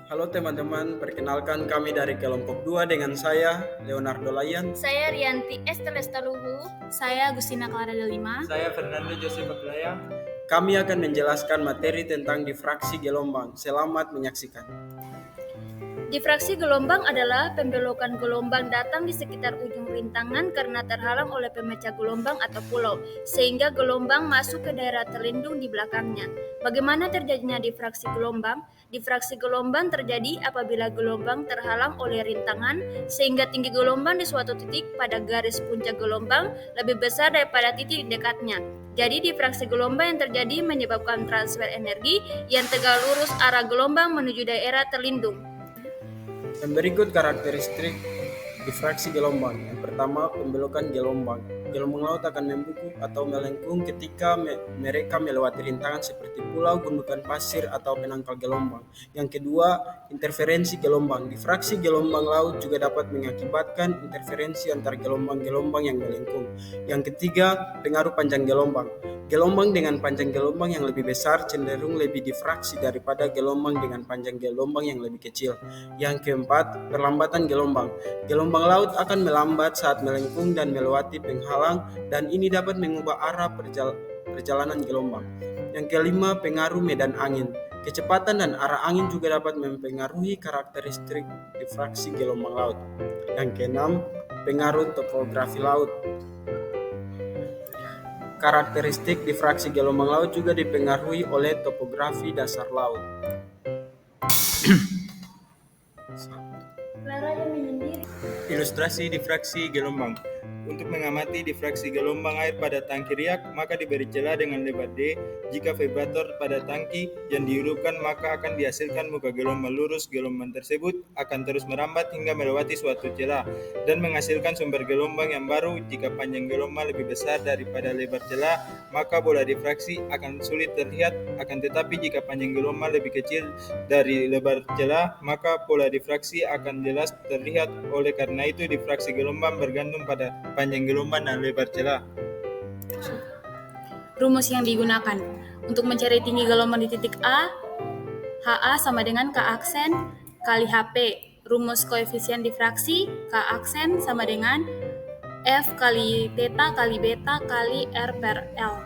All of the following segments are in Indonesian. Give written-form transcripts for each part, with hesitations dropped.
Halo teman-teman, perkenalkan kami dari kelompok 2 dengan saya, Leonardo Layan. Saya Rianti Esther Lestaluhu. Saya Agustina Clara Delima. Saya Fernando Joseph Aglaya. Kami akan menjelaskan materi tentang difraksi gelombang. Selamat menyaksikan. Difraksi gelombang adalah pembelokan gelombang datang di sekitar ujung rintangan karena terhalang oleh pemecah gelombang atau pulau, sehingga gelombang masuk ke daerah terlindung di belakangnya. Bagaimana terjadinya difraksi gelombang? Difraksi gelombang terjadi apabila gelombang terhalang oleh rintangan, sehingga tinggi gelombang di suatu titik pada garis puncak gelombang lebih besar daripada titik dekatnya. Jadi difraksi gelombang yang terjadi menyebabkan transfer energi yang tegak lurus arah gelombang menuju daerah terlindung. Dan berikut karakteristik difraksi gelombang. Yang pertama, pembelokan gelombang. Gelombang laut akan membuku atau melengkung ketika mereka melewati rintangan seperti pulau, gundukan pasir, atau penangkal gelombang. Yang kedua, interferensi gelombang. Difraksi gelombang laut juga dapat mengakibatkan interferensi antar gelombang-gelombang yang melengkung. Yang ketiga, pengaruh panjang gelombang. Gelombang dengan panjang gelombang yang lebih besar cenderung lebih difraksi daripada gelombang dengan panjang gelombang yang lebih kecil. Yang keempat, perlambatan gelombang. Gelombang laut akan melambat saat melengkung dan melewati penghalang, dan ini dapat mengubah arah perjalanan gelombang. Yang kelima, pengaruh medan angin. Kecepatan dan arah angin juga dapat mempengaruhi karakteristik difraksi gelombang laut. Yang keenam, pengaruh topografi laut. Karakteristik difraksi gelombang laut juga dipengaruhi oleh topografi dasar laut. Ilustrasi difraksi gelombang. Untuk mengamati difraksi gelombang air pada tangki riak, maka diberi celah dengan lebar D. Jika vibrator pada tangki yang dihidupkan, maka akan dihasilkan muka gelombang lurus. Gelombang tersebut akan terus merambat hingga melewati suatu celah dan menghasilkan sumber gelombang yang baru. Jika panjang gelombang lebih besar daripada lebar celah, maka bola difraksi akan sulit terlihat. Akan tetapi jika panjang gelombang lebih kecil dari lebar celah, maka pola difraksi akan jelas terlihat. Oleh karena itu, difraksi gelombang bergantung pada panjang gelombang dan lebar celah. Rumus yang digunakan untuk mencari tinggi gelombang di titik A, HA sama dengan K aksen kali HP. Rumus koefisien difraksi K aksen sama dengan F kali theta kali beta kali R per L.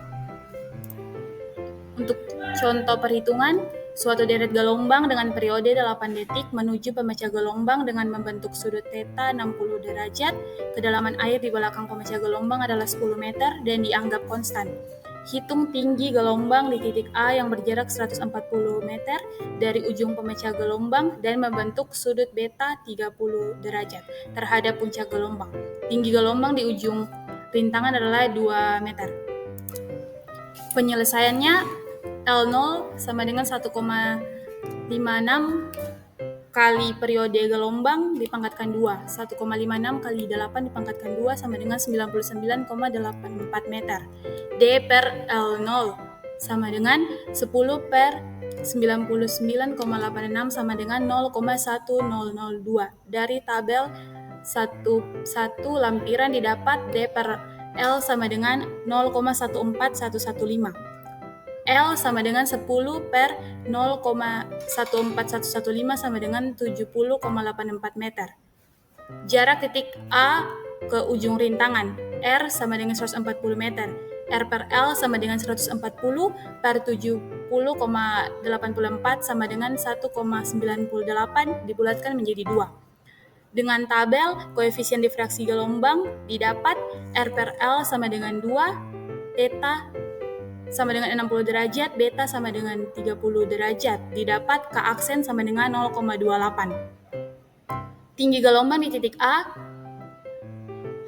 Untuk contoh perhitungan, suatu deret gelombang dengan periode 8 detik menuju pemecah gelombang dengan membentuk sudut theta 60 derajat. Kedalaman air di belakang pemecah gelombang adalah 10 meter dan dianggap konstan. Hitung tinggi gelombang di titik A yang berjarak 140 meter dari ujung pemecah gelombang dan membentuk sudut beta 30 derajat terhadap puncak gelombang. Tinggi gelombang di ujung rintangan adalah 2 meter. Penyelesaiannya L0 sama dengan 1,56 kali periode gelombang dipangkatkan 2. 1,56 kali 8 dipangkatkan 2 sama dengan 99,84 meter. D per L0 sama dengan 10 per 99,86 sama dengan 0,1002. Dari tabel 1 lampiran didapat D per L sama dengan 0,14115. L sama dengan 10 per 0,14115 sama dengan 70,84 meter. Jarak titik A ke ujung rintangan R sama dengan 140 meter. R per L sama dengan 140 per 70,84 sama dengan 1,98 dibulatkan menjadi 2. Dengan tabel koefisien difraksi gelombang didapat R per L sama dengan 2, theta sama dengan 60 derajat, beta sama dengan 30 derajat. Didapat K aksen sama dengan 0,28. Tinggi gelombang di titik A,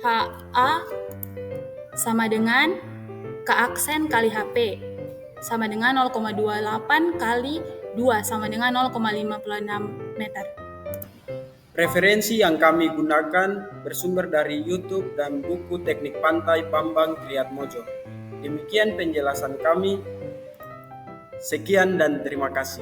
HA sama dengan K aksen kali HP sama dengan 0,28 kali 2 sama dengan 0,56 meter. Referensi yang kami gunakan bersumber dari YouTube dan buku Teknik Pantai Bambang Triatmojo. Demikian penjelasan kami. Sekian dan terima kasih.